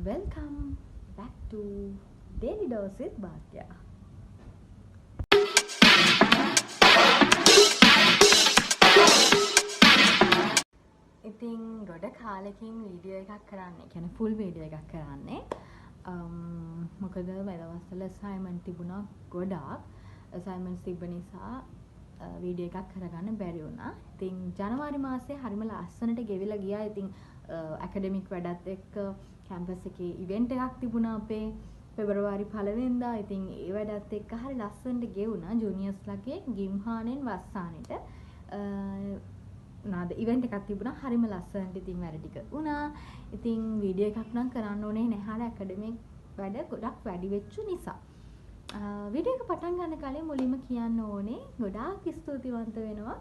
Welcome back to Daily Dose with Bhatya. ඉතින් ගොඩ කාලෙකින් වීඩියෝ එකක් කරන්නේ. කියන්නේ ෆුල් වීඩියෝ එකක් කරන්නේ. මොකද මේ දවස්වල අසයින්මන්ට් තිබුණා ගොඩාක්. අසයින්මන්ට්ස් තිබ්බ නිසා වීඩියෝ එකක් කරගන්න බැරි වුණා. ඉතින් ජනවාරි මාසේ හරිම ලස්සනට ගෙවිලා ගියා. ඉතින් ඇකඩමික් වැඩත් එක්ක කැම්පස් එකේ ඉවෙන්ට් එකක් තිබුණා අපේ පෙබරවාරි 1 වෙනිදා. ඉතින් ඒ වැඩත් එක්ක හරි ලස්සනට ගෙවුණා ජූනියර්ස්ලාගේ ගිම්හානෙන් වස්සානෙට. නාද ඉවෙන්ට් එකක් තිබුණා හරිම ලස්සනට. ඉතින් වැඩ ටික වුණා. ඉතින් වීඩියෝ එකක් නම් කරන්න ඕනේ නැහැ ඇකඩමික් වැඩ ගොඩක් වැඩි වෙච්ච නිසා. වීඩියෝ එක පටන් ගන්න කලින් මුලින්ම කියන්න ඕනේ ගොඩාක් ස්තුතිවන්ත වෙනවා.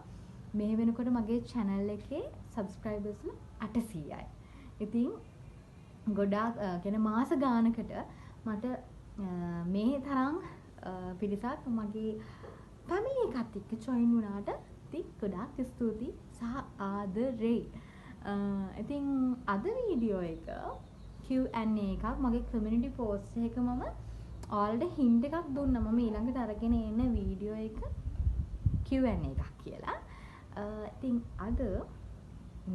මේ වෙනකොට මගේ channel එකේ subscribersලා 800යි. ඉතින් ගොඩාක් කියන මාස ගානකට මට මේ තරම් පිරිසක් මගේ family එකත් එක්ක join වුණාට ඉතින් ගොඩාක් ස්තුතියි සහ ආදරේ. ඉතින් අද වීඩියෝ එක Q&A එකක් මගේ community post එක මම ඔයාලට hint එකක් දුන්නා. මම ඊළඟට අරගෙන එන වීඩියෝ එක Q&A එකක් කියලා. ඉතින් අද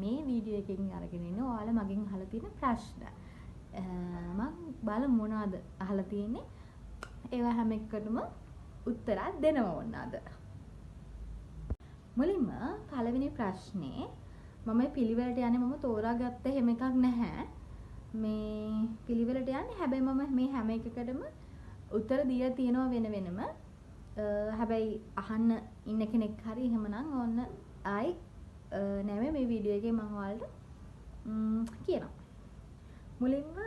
මේ වීඩියෝ එකකින් අරගෙන ඉන්නේ ඔයාලා මගෙන් අහලා තියෙන ප්‍රශ්න. මම බලමු මොනවද අහලා තියෙන්නේ. ඒවා හැම එකකටම උත්තර දෙනවා ඕන අද. මුලින්ම පළවෙනි ප්‍රශ්නේ මම පිළිවෙලට යන්නේ මම තෝරාගත්ත හැම එකක් නැහැ. මේ පිළිවෙලට යන්නේ හැබැයි මම මේ හැම එකකටම උත්තර දීලා තියෙනවා වෙන වෙනම. හැබැයි අහන්න ඉන්න කෙනෙක් හරි එහෙමනම් ඕන්න ආයි නැමෙ මේ වීඩියෝ එකේ මම ඔයාලට කියනවා. මුලින්ම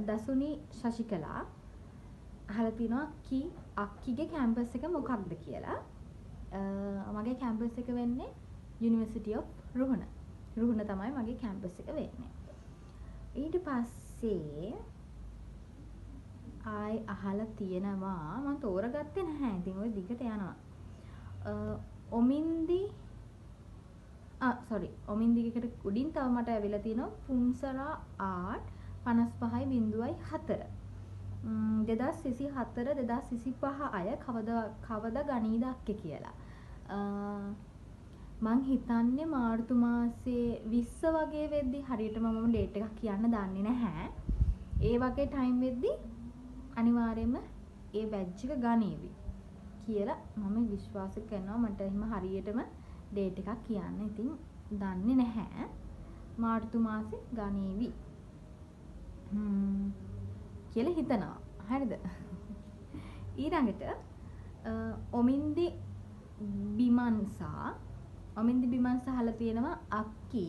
දසුනි ශශිකලා අහලා තිනවා අක්කිගේ කැම්පස් එක මොකක්ද කියලා. මගේ කැම්පස් එක වෙන්නේ University of රුහුණ. රුහුණ තමයි මගේ කැම්පස් එක වෙන්නේ. ඊට පස්සේ ආයි අහලා තියෙනවා මම තෝරගත්තේ නැහැ. ඉතින් ඔය දිගට යනවා. ඔමින්දිකට උඩින් තව මට ඇවිල්ලා තියෙනවා පුන්සරා ආට් 55.4. 2024 2025 අය කවද ගනීද අක්කේ කියලා. මං හිතන්නේ මාර්තු මාසේ 20 වගේ වෙද්දි හරියටම මම ඩේට් එකක් කියන්න දන්නේ නැහැ. ඒ වගේ ටයිම් වෙද්දි අනිවාර්යයෙන්ම ඒ බැච් එක ගනීවි කියලා මම විශ්වාස කරනවා. මට එහෙම හරියටම ඩේට් එකක් කියන්න ඉතින් දන්නේ නැහැ. මාර්තු මාසේ ගනීවි කියලා හිතනවා. හරිද? ඊළඟට ඔමින්දි බිමන්සා අහලා තියෙනවා අක්කි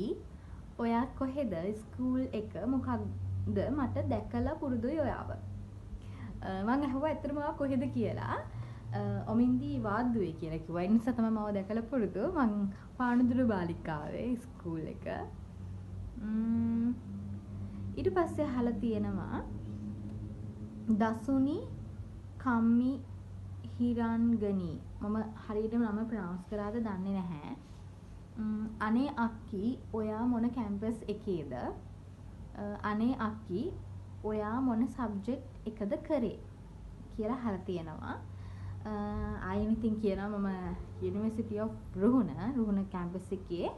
ඔයා කොහෙද ස්කූල් එක මොකක්ද මට දැකලා පුරුදුයි ඔයාව. මම අහුවා ඇත්තටම ඔයා කොහෙද කියලා. ඔමින්දි වාද්දුවේ කියලා කිව්වා. ඒ නිසා තමයි මම දැකලා පුරුදු. මං පානදුර බාලිකාවේ ස්කූල් එක. ඊට පස්සේ අහලා තියෙනවා දසුනි කම්මි හිරන්ගනි. මම හරියටම නම ප්‍රොනවුන්ස් කරාද දන්නේ නැහැ. අනේ අක්කි ඔයා මොන කැම්පස් එකේද? අනේ අක්කි ඔයා මොන සබ්ජෙක්ට් එකද කරේ කියලා අහලා තියෙනවා. ආයෙත් ඉතින් කියනවා මම University of රුහුණ කැම්පස් එකේ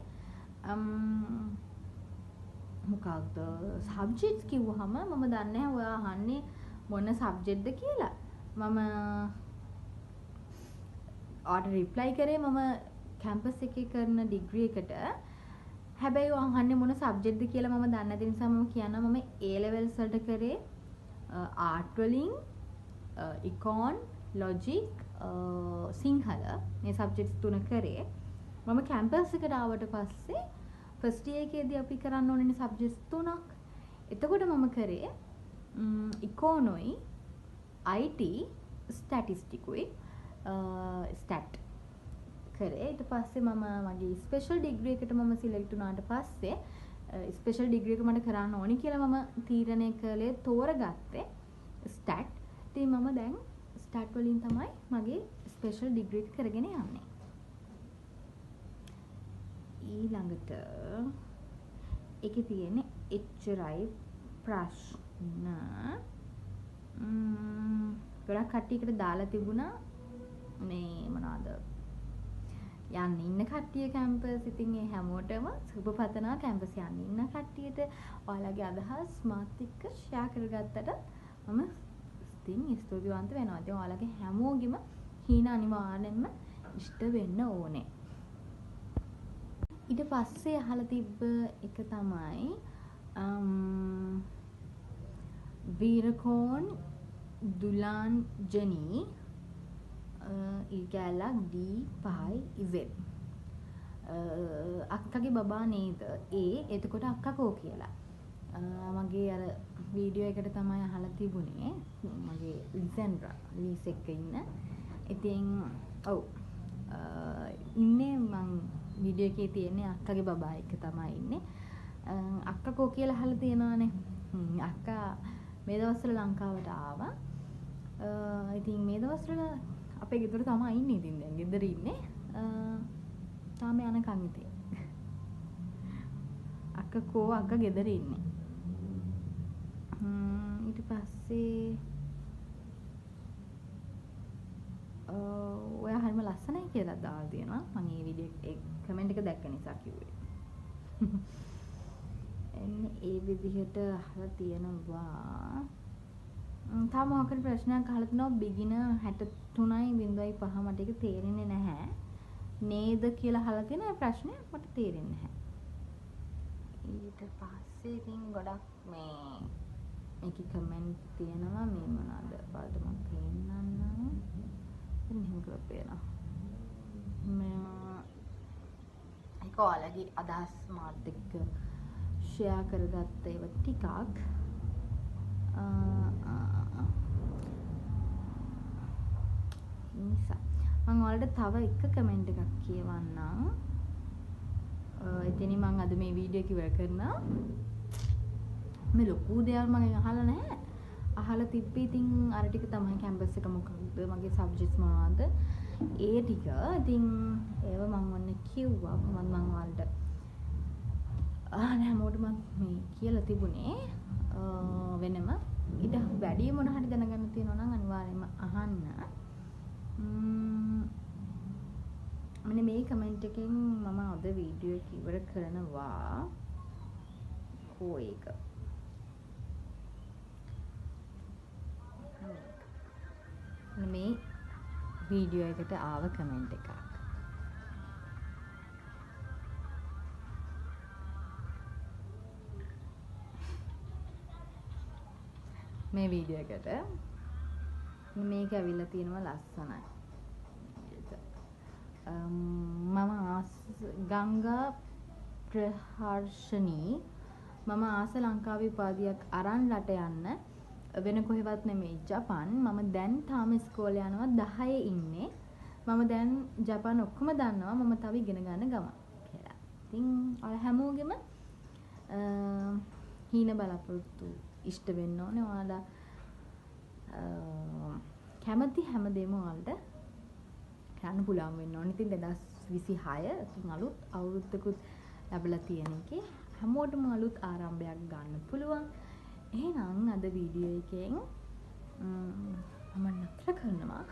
මොකක්ද සබ්ජෙක්ට්ස් කිව්වහම මම දන්නේ නැහැ ඔයා අහන්නේ මොන සබ්ජෙක්ට්ද කියලා. මම ඔයාට රිප්ලයි කරේ මම කැම්පස් එකේ කරන ඩිග්‍රී එකට. හැබැයි ඔයා අහන්නේ මොන සබ්ජෙක්ට්ද කියලා මම දන්නේ නැති නිසා මම කියනවා මම A levels වලට කරේ ආර්ට් වලින් ඉකොන් ලොජික් සිංහල මේ සබ්ජෙක්ට්ස් තුන කරේ. මම කැම්පස් එකට ආවට පස්සේ ෆස්ට් ඉයර් එකේදී අපි කරන්න ඕනේ සබ්ජෙක්ට්ස් තුනක්. එතකොට මම කරේ ඉකොනොයි IT ස්ටැටිස්ටිකුයි ස්ටැට් කරේ. ඊට පස්සේ මම මගේ ස්පෙෂල් ඩිග්‍රී එකට මම සිලෙක්ට් වුණාට පස්සේ ස්පෙෂල් ඩිග්‍රී එක මට කරන්න ඕනි කියලා මම තීරණය කළේ තෝරගත්තේ ස්ටැට්. ඉතින් මම දැන් ස්ටැට් වලින් තමයි මගේ ස්පෙෂල් ඩිග්‍රී එක කරගෙන යන්නේ. ඊළඟට ඒකේ තියෙන්නේ එච්චරයි ප්‍රශ්න. ගොඩක් කට්ටියකට දාලා තිබුණා මේ මොනවාද යන්න ඉන්න කට්ටිය කැම්පස් ඉතින් ඒ හැමෝටම සුබ පතනවා කැම්පස් යන්න ඉන්න කට්ටියට ඔයාලගේ අදහස් මාත් එක්ක ෂෙයා කරගත්තට මම ඉතින් ස්තුතිවන්ත වෙනවා. ඉතින් ඔයාලගේ හැමෝගෙම හීන අනිවාර්යෙන්ම ඉෂ්ට වෙන්න ඕනේ. ඊට පස්සේ අහලා තිබ්බ එක තමයි වීරකෝන් දුලාන් ජෙනී ඉගැලක් D5Z අක්කගේ බබා නේද ඒ එතකොට අක්කකෝ කියලා මගේ අර වීඩියෝ එකට තමයි අහලා තිබුණේ මගේ ලිසෙන්ඩ්‍රා ලීස් එක්ක ඉන්න ඉතින් ඔව් ඉන්නේ මං වීඩියෝ එකේ තියෙන්නේ අක්කගේ බබා එක්ක තමයි ඉන්නේ අක්කකෝ කියලා අහලා තියෙනවානේ අක්කා මේ දවස්වල ලංකාවට ආවා ඉතින් මේ දවස්වල අපේ ගෙදර තමයි ඉන්නේ ඉතින් දැන් ගෙදර ඉන්නේ තාම යනකන් ඉතින් අක්කකෝ අක්ක ගෙදර ඉන්නේ ඊට පස්සේ ඔයා හරිම ලස්සනයි කියලා දාලා තියෙනවා මම මේ වීඩියෝ එක කමෙන්ට් එක දැක්ක නිසා කිව්වේ එන්නේ ඒ විදිහට අහලා තියෙනවා තාම මොකක්ද ප්‍රශ්නයක් අහලා තිනවා බිගිනර් 63.5 මට ඒක තේරෙන්නේ නැහැ නේද කියලා අහලා තියෙන ප්‍රශ්නය මට තේරෙන්නේ නැහැ ඊට පස්සේ ඉතින් ගොඩක් මේ මේකේ කමෙන්ට් තියෙනවා මේ මොනවාද බලන්න මම පෙන්නන්නම් ඉතින් එහෙම කරලා පේනවා ඒක ඔයාලගේ අදහස් මාත් එක්ක ෂෙයා කරගත්ත ඒවා ටිකක් නිසා මම ඔයාලට තව එක කමෙන්ට් එකක් කියවන්නම් එතනින් මම අද මේ වීඩියෝ එක ඉවර කරනවා මේ ලොකු දේවල් මම අහලා නැහැ අහලා තිබ්බේ ඉතින් අර ටික තමයි කැම්පස් එක මොකක්ද මගේ සබ්ජෙක්ට්ස් මොනවද ඒ ටික ඉතින් ඒව මම ඔන්න කිව්වා මම ඔයාලට හැමෝටම මේ කියලා තිබුණේ වෙනම ඊට වැඩි මොන හරි දැනගන්න තියෙනවා නම් අනිවාර්යයෙන්ම අහන්න මෙන්න මේ කමෙන්ට් එකෙන් මම අද වීඩියෝ එක ඉවර කරනවා කෝ එක මේ වීඩියෝ එකට ආව කමෙන්ට් එකක් මේ වීඩියෝ එකට මේක ඇවිල්ලා තියෙනවා ලස්සනයි මම ගංගා ප්‍රහර්ෂණී මම ආස ලංකාවේ උපාධියක් අරන් රට යන්න වෙන කොහෙවත් නෙමෙයි ජපාන් මම දැන් තාම ඉස්කෝලේ යනවා 10 ඉන්නේ මම දැන් ජපාන් ඔක්කොම දන්නවා මම තව ඉගෙන ගන්න ගමන් කියලා. ඉතින් ඔය හැමෝගෙම හීන බලාපොරොත්තු ඉෂ්ට වෙන්න ඕනේ ඔයාලා කැමති හැමදේම ඔයාලට කරන්න පුළුවන් වෙන්න ඕනේ. ඉතින් 2026 ඉතින් අලුත් අවුරුද්දකුත් ලැබලා තියෙන එකේ හැමෝටම අලුත් ආරම්භයක් ගන්න පුළුවන්. එහෙනම් අද වීඩියෝ එකෙන් මම නතර කරනවා.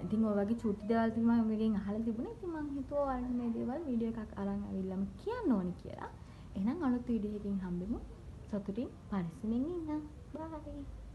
ඉතින් ඔය වගේ චූටි දේවල් තමයි මම එකෙන් අහලා තිබුණේ. ඉතින් මම හිතුවා ඔයාලට මේ දේවල් වීඩියෝ එකක් අරන් ආවිල්ලාම කියන්න ඕනේ කියලා. එහෙනම් අලුත් වීඩියෝ එකකින් හම්බෙමු. සතුටින් පරිස්සමින් ඉන්න. බයි.